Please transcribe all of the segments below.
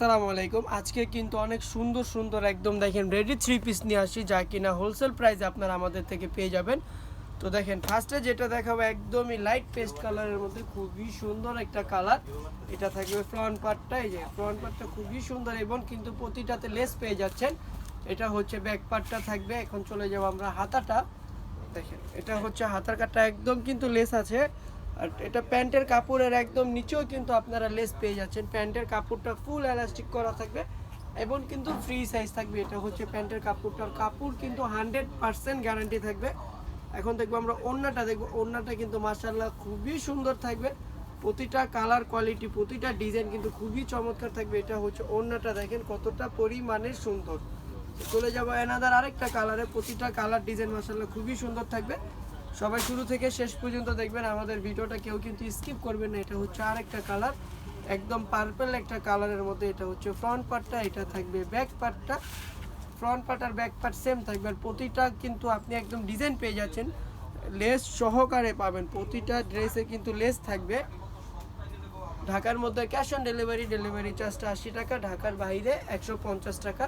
আসসালামু আলাইকুম। আজকে কিন্তু অনেক সুন্দর সুন্দর একদম দেখেন রেডি থ্রি পিস নিয়ে আসি, যা কিনা হোলসেল প্রাইসে আপনারা আমাদের থেকে পেয়ে যাবেন। তো দেখেন ফার্স্টে যেটা দেখাবো একদমই লাইট পেস্ট কালারের মধ্যে খুবই সুন্দর একটা কালার। এটা থাকবে ফ্রন্ট পার্টটা, এই যে ফ্রন্ট পার্টটা খুবই সুন্দর এবং কিন্তু প্রতিটাতে লেস পেয়ে যাচ্ছেন। এটা হচ্ছে ব্যাক পার্টটা থাকবে। এখন চলে যাবো আমরা হাতাটা। দেখেন এটা হচ্ছে হাতার কাটটা একদম কিন্তু লেস আছে। আর এটা প্যান্টের কাপড়ের একদম নিচেও কিন্তু আপনারা লেস পেয়ে যাচ্ছেন। প্যান্টের কাপড়টা ফুল এলাস্টিক করা থাকবে এবং কিন্তু ফ্রি সাইজ থাকবে। এটা হচ্ছে প্যান্টের কাপড়টার কাপড় কিন্তু 100% গ্যারান্টি থাকবে। এখন দেখবো আমরা ওড়নাটা, দেখবো ওড়নাটা কিন্তু মাশাআল্লাহ খুবই সুন্দর থাকবে। প্রতিটা কালার কোয়ালিটি প্রতিটা ডিজাইন কিন্তু খুবই চমৎকার থাকবে। এটা হচ্ছে ওড়নাটা, দেখেন কতটা পরিমাণে সুন্দর। চলে যাবো এনাদার আরেকটা কালারে। প্রতিটা কালার ডিজাইন মাশাআল্লাহ খুবই সুন্দর থাকবে। সবাই শুরু থেকে শেষ পর্যন্ত দেখবেন, আমাদের ভিডিওটা কেউ কিন্তু স্কিপ করবেন না। এটা হচ্ছে আরেকটা কালার, একদম পার্পল একটা কালারের মধ্যে। এটা হচ্ছে ফ্রন্ট পার্টটা, এটা থাকবে ব্যাক পার্টটা। ফ্রন্ট পার্ট আর ব্যাক পার্ট সেম থাকবে। আর প্রতিটা কিন্তু আপনি একদম ডিজাইন পেয়ে যাচ্ছেন, লেস সহকারে পাবেন। প্রতিটা ড্রেসে কিন্তু লেস থাকবে। ঢাকার মধ্যে ক্যাশ অন ডেলিভারি, ডেলিভারি চার্জটা 80 টাকা, ঢাকার বাইরে 150 টাকা।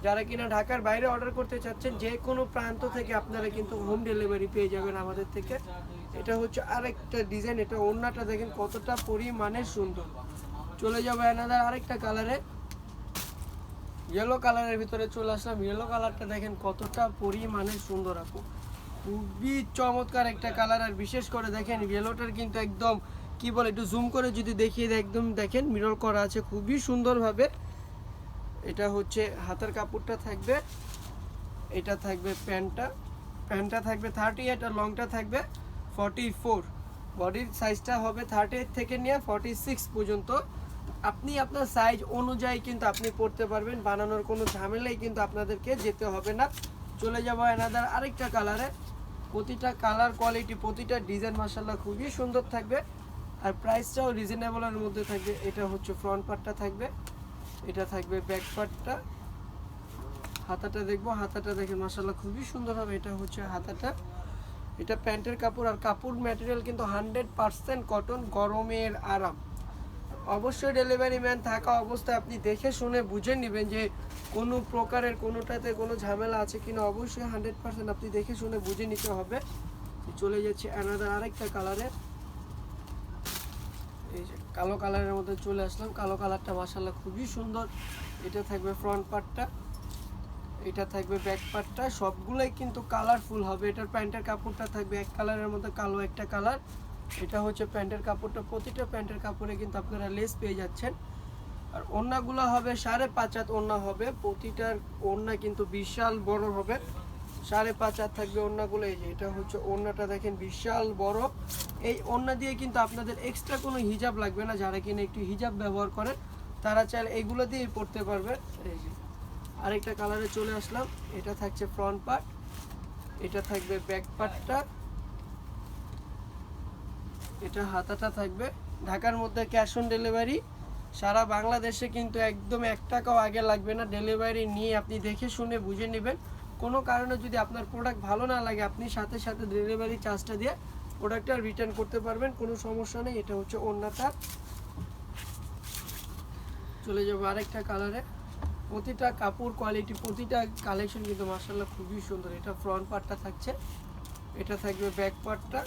যারা কিনা ঢাকার বাইরে অর্ডার করতে চাচ্ছেন, যে কোনো প্রান্ত থেকে আপনারা কিন্তু হোম ডেলিভারি পেয়ে যাবেন আমাদের থেকে। এটা হচ্ছে আরেকটা ডিজাইন। এটা ওড়নাটা দেখেন কতটা পরিমাণে সুন্দর। চলে যাবো এনাদার আরেকটা কালারে, ইয়েলো কালারের ভিতরে চলে আসলাম। ইয়েলো কালারটা দেখেন কতটা পরিমাণে সুন্দর আপু, খুবই চমৎকার একটা কালার। আর বিশেষ করে দেখেন ইয়েলোটার কিন্তু একদম কি বলে, একটু জুম করে যদি দেখিয়ে দেয়, একদম দেখেন মিরর করা আছে খুবই সুন্দরভাবে। এটা হচ্ছে হাতের কাপড়টা থাকবে, এটা থাকবে প্যান্টটা। প্যান্টটা থাকবে 38 আর লংটা থাকবে 44। বডির সাইজটা হবে 38 থেকে নিয়ে 46 পর্যন্ত। আপনি আপনার সাইজ অনুযায়ী কিন্তু আপনি পরতে পারবেন, বানানোর কোনো ঝামেলাই কিন্তু আপনাদেরকে যেতে হবে না। চলে যাবো এনাদার আরেকটা কালারে। প্রতিটা কালার কোয়ালিটি প্রতিটা ডিজাইন মাশাআল্লাহ খুবই সুন্দর থাকবে। আর প্রাইসটাও রিজনেবলের মধ্যে থাকবে। এটা হচ্ছে ফ্রন্ট পার্টটা থাকবে, এটা থাকবে ব্যাক পার্টটা। হাতাটা দেখবো, হাতাটা দেখে মাশাআল্লাহ খুবই সুন্দর হবে। এটা হচ্ছে হাতাটা। এটা প্যান্টের কাপড় আর কাপড় ম্যাটেরিয়াল কিন্তু 100% কটন, গরমের আরাম। অবশ্যই ডেলিভারি ম্যান থাকা অবস্থায় আপনি দেখে শুনে বুঝে নেবেন যে কোনো প্রকারের কোনোটাতে কোনো ঝামেলা আছে কিনা। অবশ্যই 100% আপনি দেখে শুনে বুঝে নিতে হবে। চলে যাচ্ছে অ্যানাদার আরেকটা কালারে, এই যে কালো কালারের মধ্যে চলে আসলাম। কালো কালারটা মাশাআল্লাহ খুবই সুন্দর। এটা থাকবে ফ্রন্ট পার্টটা, এটা থাকবে ব্যাক পার্টটা। সবগুলোই কিন্তু কালারফুল হবে। এটার প্যান্টের কাপড়টা থাকবে এক কালারের মধ্যে কালো একটা কালার। এটা হচ্ছে প্যান্টের কাপড়টা। প্রতিটা প্যান্টের কাপড়ে কিন্তু আপনারা লেস পেয়ে যাচ্ছেন। আর ওড়নাগুলো হবে 5.5 হাত ওড়না হবে। প্রতিটার ওড়না কিন্তু বিশাল বড় হবে, 5.5 হাত থাকবে ওড়নাগুলো। এই যে এটা হচ্ছে ওড়নাটা দেখেন বিশাল বড়। এই ওড়না দিয়ে কিন্তু আপনাদের এক্সট্রা কোনো হিজাব লাগবে না। যারা কিনা একটু হিজাব ব্যবহার করেন তারা চাইলে এইগুলো দিয়েই পরতে পারবে। এই যে আরেকটা কালারে চলে আসলাম। এটা থাকছে ফ্রন্ট পার্ট, এটা থাকবে ব্যাক পার্টটা, এটা হাতাটা থাকবে। ঢাকার মধ্যে ক্যাশ অন ডেলিভারি, সারা বাংলাদেশে কিন্তু একদম 1 টাকাও আগে লাগবে না। ডেলিভারি নিয়ে আপনি দেখে শুনে বুঝে নেবেন। কোনো কারণে যদি আপনার প্রোডাক্ট ভালো না লাগে, আপনি সাথে সাথে ডেলিভারি চার্জটা দিয়ে প্রোডাক্টটা রিটার্ন করতে পারবেন, কোনো সমস্যা নেই। এটা হচ্ছে ওড়নাটা। চলে যাবো আরেকটা কালারে। প্রতিটা কাপড় কোয়ালিটি প্রতিটা কালেকশন কিন্তু মাশাআল্লাহ খুবই সুন্দর। এটা ফ্রন্ট পার্টটা থাকছে, এটা থাকবে ব্যাক পার্টটা।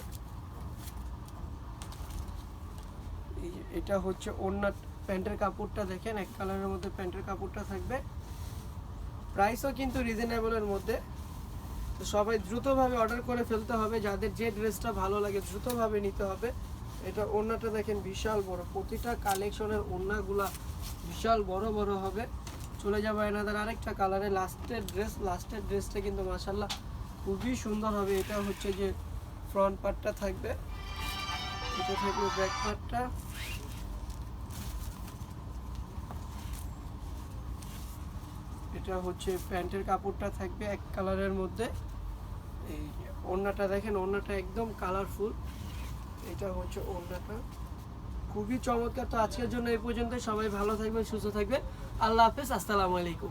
এটা হচ্ছে ওড়না, প্যান্টের কাপড়টা দেখেন এক কালারের মধ্যে প্যান্টের কাপড়টা থাকবে। প্রাইসও কিন্তু রিজনেবলের মধ্যে। তো সবাই দ্রুতভাবে অর্ডার করে ফেলতে হবে, যাদের যে ড্রেসটা ভালো লাগে দ্রুতভাবে নিতে হবে। এটা ওড়নাটা দেখেন বিশাল বড়। প্রতিটা কালেকশনের ওড়নাগুলা বিশাল বড় বড় হবে। চলে যাবো এনাদের আরেকটা কালারে। লাস্টের ড্রেসটা কিন্তু মাশাআল্লাহ খুবই সুন্দর হবে। এটা হচ্ছে যে ফ্রন্ট পার্টটা থাকবে, এটা থাকবে ব্যাক পার্টটা। এটা হচ্ছে প্যান্টের কাপড়টা থাকবে এক কালারের মধ্যে। এই ওড়নাটা দেখেন, ওড়নাটা একদম কালারফুল। এটা হচ্ছে ওড়নাটা, খুবই চমৎকার। তো আজকের জন্য এই পর্যন্ত। সবাই ভালো থাকবেন, সুস্থ থাকবেন। আল্লাহ হাফেজ, আসসালামু আলাইকুম।